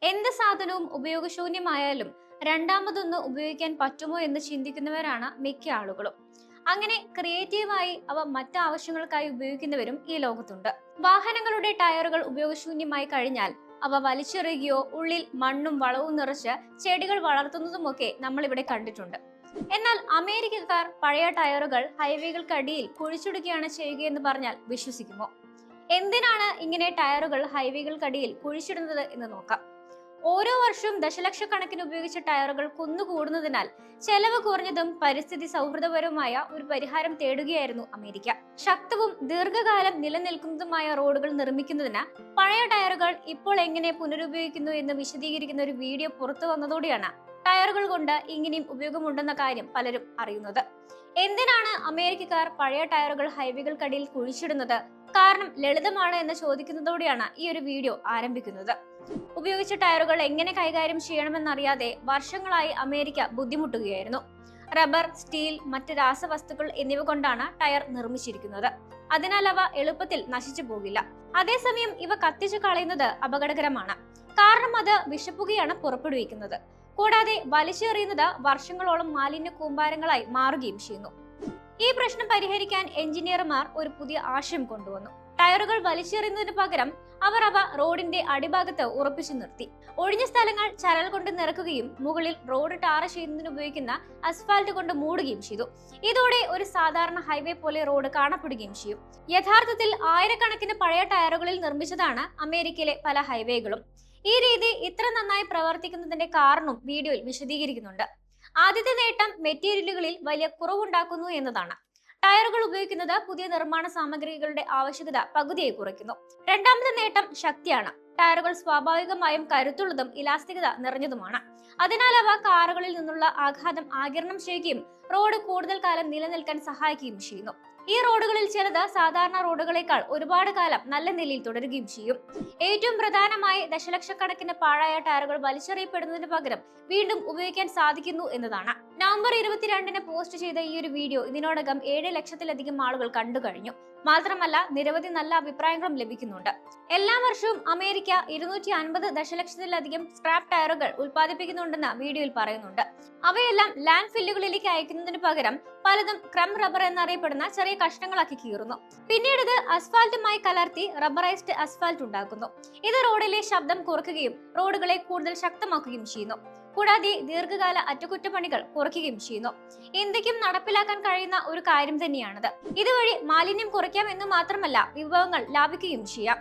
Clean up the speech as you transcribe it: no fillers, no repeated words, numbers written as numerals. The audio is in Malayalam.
എന്ത് സാധനവും ഉപയോഗശൂന്യമായാലും രണ്ടാമതൊന്ന് ഉപയോഗിക്കാൻ പറ്റുമോ എന്ന് ചിന്തിക്കുന്നവരാണ് മിക്ക ആളുകളും. അങ്ങനെ ക്രിയേറ്റീവായി അവ മറ്റ് ആവശ്യങ്ങൾക്കായി ഉപയോഗിക്കുന്നവരും ഈ ലോകത്തുണ്ട്. വാഹനങ്ങളുടെ ടയറുകൾ ഉപയോഗശൂന്യമായി കഴിഞ്ഞാൽ അവ വലിച്ചെറിയുകയോ ഉള്ളിൽ മണ്ണും വളവും നിറച്ച് ചെടികൾ വളർത്തുന്നതുമൊക്കെ നമ്മൾ ഇവിടെ കണ്ടിട്ടുണ്ട്. എന്നാൽ അമേരിക്കക്കാർ പഴയ ടയറുകൾ ഹൈവേകൾക്കടിയിൽ കുഴിച്ചിടുകയാണ് ചെയ്യുകയെന്ന് പറഞ്ഞാൽ വിശ്വസിക്കുമോ? എന്തിനാണ് ഇങ്ങനെ ടയറുകൾ ഹൈവേകൾക്കടിയിൽ കുഴിച്ചിടുന്നത് എന്ന് നോക്കാം. ഓരോ വർഷവും ദശലക്ഷക്കണക്കിന് ഉപയോഗിച്ച ടയറുകൾ കുന്നുകൂടുന്നതിനാൽ ചെലവ് കുറഞ്ഞതും പരിസ്ഥിതി സൗഹൃദപരവുമായ ഒരു പരിഹാരം തേടുകയായിരുന്നു അമേരിക്ക. ശക്തവും ദീർഘകാലം നിലനിൽക്കുന്നതുമായ റോഡുകൾ നിർമ്മിക്കുന്നതിന് പഴയ ടയറുകൾ ഇപ്പോൾ എങ്ങനെ പുനരുപയോഗിക്കുന്നു എന്ന് വിശദീകരിക്കുന്ന ഒരു വീഡിയോ പുറത്തു വന്നതോടെയാണ് ടയറുകൾ കൊണ്ട് ഇങ്ങനെയും ഉപയോഗമുണ്ടെന്ന കാര്യം പലരും അറിയുന്നത്. എന്തിനാണ് അമേരിക്കക്കാർ പഴയ ടയറുകൾ ഹൈവേകൾക്കടിയിൽ കുഴിച്ചിടുന്നത്? കാരണം ലളിതമാണ് എന്ന് ചോദിക്കുന്നതോടെയാണ് ഈ ഒരു വീഡിയോ ആരംഭിക്കുന്നത്. ഉപയോഗിച്ച ടയറുകൾ എങ്ങനെ കൈകാര്യം ചെയ്യണമെന്നറിയാതെ വർഷങ്ങളായി അമേരിക്ക ബുദ്ധിമുട്ടുകയായിരുന്നു. റബ്ബർ, സ്റ്റീൽ, മറ്റ് രാസവസ്തുക്കൾ എന്നിവ കൊണ്ടാണ് ടയർ നിർമ്മിച്ചിരിക്കുന്നത്. അതിനാൽ അവ എളുപ്പത്തിൽ നശിച്ചു പോകില്ല. അതേസമയം ഇവ കത്തിച്ചു കളയുന്നത് അപകടകരമാണ്. കാരണം അത് വിഷപ്പുകയാണ് പുറപ്പെടുവിക്കുന്നത്. കൂടാതെ വലിച്ചെറിയുന്നത് വർഷങ്ങളോളം മാലിന്യ കൂമ്പാരങ്ങളായി മാറുകയും ചെയ്യുന്നു. ഈ പ്രശ്നം പരിഹരിക്കാൻ എഞ്ചിനീയർമാർ ഒരു പുതിയ ആശയം കൊണ്ടുവന്നു. ടയറുകൾ വലിച്ചെറിയുന്നതിന് പകരം അവർ അവ റോഡിന്റെ അടിഭാഗത്ത് ഉറപ്പിച്ചു നിർത്തി. ഒഴിഞ്ഞ സ്ഥലങ്ങൾ ചരൽ കൊണ്ട് നിറക്കുകയും മുകളിൽ റോഡ് ടാർ ചെയ്യുന്നതിന് ഉപയോഗിക്കുന്ന അസ്ഫാൽറ്റ് കൊണ്ട് മൂടുകയും ചെയ്തു. ഇതോടെ ഒരു സാധാരണ ഹൈവേ പോലെ റോഡ് കാണപ്പെടുകയും ചെയ്യും. യഥാർത്ഥത്തിൽ ആയിരക്കണക്കിന് പഴയ ടയറുകളിൽ നിർമ്മിച്ചതാണ് അമേരിക്കയിലെ പല ഹൈവേകളും. ഈ രീതി ഇത്ര നന്നായി പ്രവർത്തിക്കുന്നതിന്റെ കാരണം വീഡിയോയിൽ വിശദീകരിക്കുന്നുണ്ട്. ആദ്യത്തെ നേട്ടം മെറ്റീരിയലുകളിൽ വലിയ കുറവുണ്ടാക്കുന്നു എന്നതാണ്. ടയറുകൾ ഉപയോഗിക്കുന്നത് പുതിയ നിർമ്മാണ സാമഗ്രികളുടെ ആവശ്യകത പകുതിയായി കുറയ്ക്കുന്നു. രണ്ടാമത്തെ നേട്ടം ശക്തിയാണ്. ടയറുകൾ സ്വാഭാവികമായും കരുത്തുള്ളതും ഇലാസ്തികത നിറഞ്ഞതുമാണ്. അതിനാൽ അവ കാറുകളിൽ നിന്നുള്ള ആഘാതം ആഗിരണം ചെയ്യുകയും റോഡ് കൂടുതൽ കാലം നിലനിൽക്കാൻ സഹായിക്കുകയും ചെയ്യുന്നു. ഈ റോഡുകളിൽ ചിലത് സാധാരണ റോഡുകളേക്കാൾ ഒരുപാട് കാലം നല്ല നിലയിൽ തുടരുകയും ചെയ്യും. ഏറ്റവും പ്രധാനമായി ദശലക്ഷക്കണക്കിന് പാഴായ ടയറുകൾ വലിച്ചെറിയപ്പെടുന്നതിന് പകരം വീണ്ടും ഉപയോഗിക്കാൻ സാധിക്കുന്നു എന്നതാണ്. നവംബർ 22-ന് പോസ്റ്റ് ചെയ്ത ഈ ഒരു വീഡിയോ ഇതിനോടകം 7 ലക്ഷത്തിലധികം ആളുകൾ കണ്ടു കഴിഞ്ഞു. മാത്രമല്ല നിരവധി നല്ല അഭിപ്രായങ്ങളും ലഭിക്കുന്നുണ്ട്. എല്ലാ വർഷവും അമേരിക്ക 250 ദശലക്ഷത്തിലധികം സ്ക്രാപ്പ് ടയറുകൾ ഉൽപ്പാദിപ്പിക്കുന്നുണ്ടെന്ന് വീഡിയോയിൽ പറയുന്നുണ്ട്. അവയെല്ലാം ലാൻഡ് ഫില്ലുകളിലേക്ക് അയക്കുന്നതിന് പകരം പലതും ക്രം റബ്ബർ എന്നറിയപ്പെടുന്ന ചെറിയ കഷ്ണങ്ങളാക്കി കീറുന്നു. പിന്നീട് ഇത് അസ്ഫാൽറ്റുമായി കലർത്തി റബ്ബറൈസ്ഡ് അസ്ഫാൽറ്റ് ഉണ്ടാക്കുന്നു. ഇത് റോഡിലെ ശബ്ദം കുറയ്ക്കുകയും റോഡുകളെ കൂടുതൽ ശക്തമാക്കുകയും ചെയ്യുന്നു. കൂടാതെ ദീർഘകാല അറ്റകുറ്റപ്പണികൾ കുറയ്ക്കുകയും ചെയ്യുന്നു. ഇന്ത്യക്കും നടപ്പിലാക്കാൻ കഴിയുന്ന ഒരു കാര്യം തന്നെയാണിത്. ഇതുവഴി മാലിന്യം കുറയ്ക്കാം എന്ന് മാത്രമല്ല വിഭവങ്ങൾ ലാഭിക്കുകയും ചെയ്യാം.